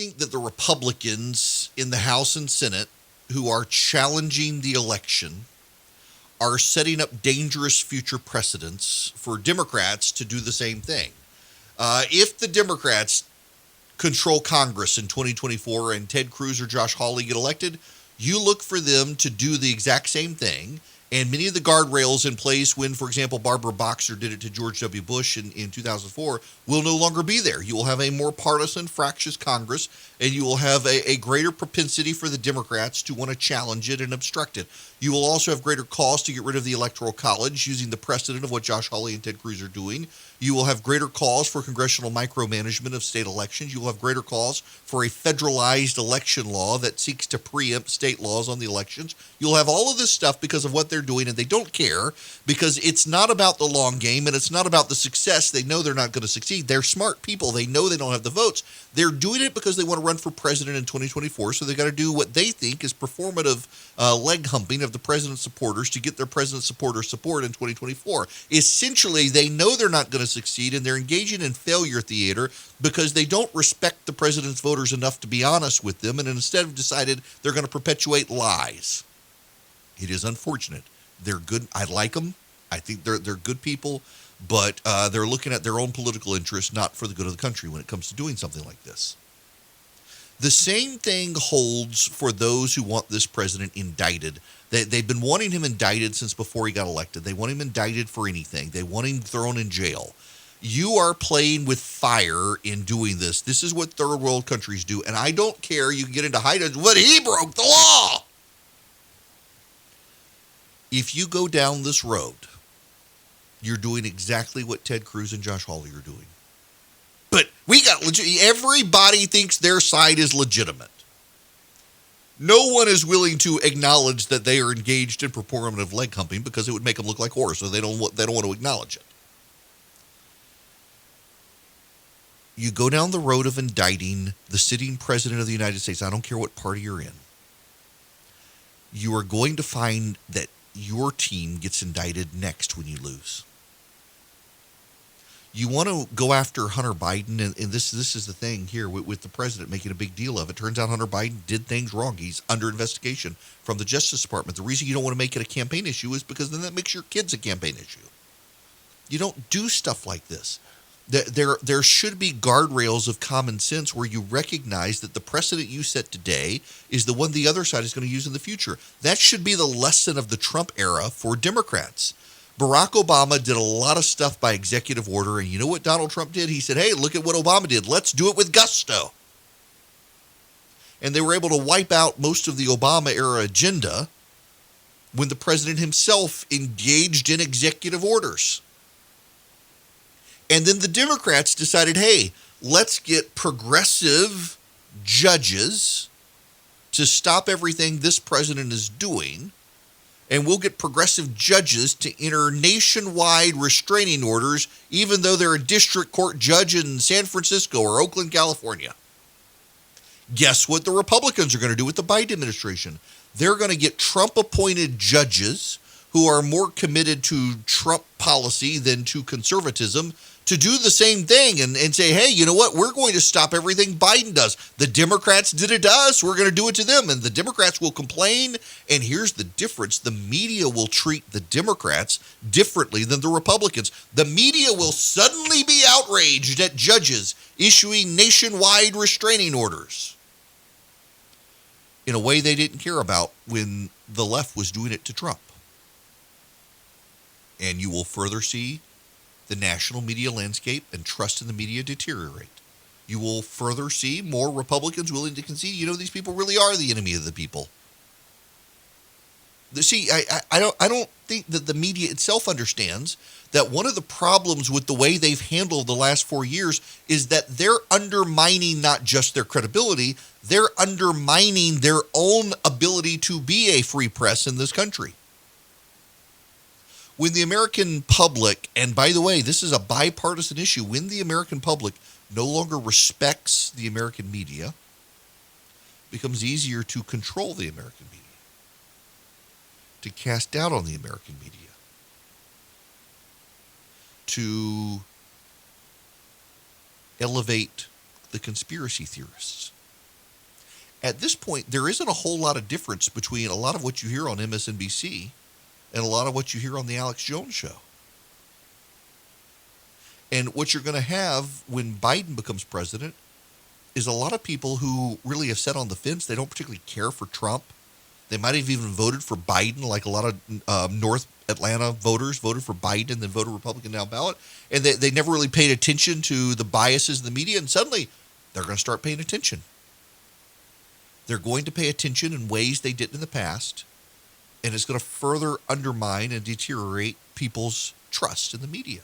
think that the Republicans in the House and Senate who are challenging the election are setting up dangerous future precedents for Democrats to do the same thing. If the Democrats control Congress in 2024 and Ted Cruz or Josh Hawley get elected, you look for them to do the exact same thing. And many of the guardrails in place when, for example, Barbara Boxer did it to George W. Bush in 2004 will no longer be there. You will have a more partisan, fractious Congress, and you will have a greater propensity for the Democrats to want to challenge it and obstruct it. You will also have greater cause to get rid of the Electoral College using the precedent of what Josh Hawley and Ted Cruz are doing. You will have greater cause for congressional micromanagement of state elections. You will have greater cause for a federalized election law that seeks to preempt state laws on the elections. You'll have all of this stuff because of what they're doing, and they don't care because it's not about the long game and it's not about the success. They know they're not going to succeed. They're smart people. They know they don't have the votes. They're doing it because they want to run for president in 2024, so they got to do what they think is performative leg humping of the president's supporters to get their president's supporters support in 2024. Essentially, they know they're not going to succeed, and they're engaging in failure theater because they don't respect the president's voters enough to be honest with them, and instead have decided they're going to perpetuate lies. It is unfortunate. They're good. I like them. I think they're good people, but they're looking at their own political interests, not for the good of the country when it comes to doing something like this. The same thing holds for those who want this president indicted. They've been wanting him indicted since before he got elected. They want him indicted for anything. They want him thrown in jail. You are playing with fire in doing this. This is what third world countries do, and I don't care. You can get into hiding, but he broke the law. If you go down this road, you're doing exactly what Ted Cruz and Josh Hawley are doing. But we got everybody thinks their side is legitimate. No one is willing to acknowledge that they are engaged in performative leg humping because it would make them look like whores, so they don't want to acknowledge it. You go down the road of indicting the sitting president of the United States, I don't care what party you're in, you are going to find that your team gets indicted next when you lose. You want to go after Hunter Biden, and this is the thing here with the president making a big deal of it. Turns out Hunter Biden did things wrong. He's under investigation from the Justice Department. The reason you don't want to make it a campaign issue is because then that makes your kids a campaign issue. You don't do stuff like this. There should be guardrails of common sense where you recognize that the precedent you set today is the one the other side is going to use in the future. That should be the lesson of the Trump era for Democrats. Barack Obama did a lot of stuff by executive order, and you know what Donald Trump did? He said, hey, look at what Obama did. Let's do it with gusto. And they were able to wipe out most of the Obama-era agenda when the president himself engaged in executive orders. And then the Democrats decided, hey, let's get progressive judges to stop everything this president is doing, and we'll get progressive judges to enter nationwide restraining orders, even though they're a district court judge in San Francisco or Oakland, California. Guess what the Republicans are going to do with the Biden administration? They're going to get Trump-appointed judges who are more committed to Trump policy than to conservatism to do the same thing and say, hey, you know what? We're going to stop everything Biden does. The Democrats did it to us. We're going to do it to them. And the Democrats will complain. And here's the difference. The media will treat the Democrats differently than the Republicans. The media will suddenly be outraged at judges issuing nationwide restraining orders in a way they didn't care about when the left was doing it to Trump. And you will further see the national media landscape and trust in the media deteriorate. You will further see more Republicans willing to concede, you know, these people really are the enemy of the people. See, I don't think that the media itself understands that one of the problems with the way they've handled the last 4 years is that they're undermining not just their credibility, they're undermining their own ability to be a free press in this country. When the American public, and by the way, this is a bipartisan issue, when the American public no longer respects the American media, it becomes easier to control the American media, to cast doubt on the American media, to elevate the conspiracy theorists, At this point, there isn't a whole lot of difference between a lot of what you hear on MSNBC and a lot of what you hear on the Alex Jones show. And what you're going to have when Biden becomes president is a lot of people who really have sat on the fence. They don't particularly care for Trump. They might have even voted for Biden, like a lot of North Atlanta voters voted for Biden and then voted Republican down ballot. And they never really paid attention to the biases in the media. And suddenly they're going to start paying attention. They're going to pay attention in ways they didn't in the past. And it's going to further undermine and deteriorate people's trust in the media.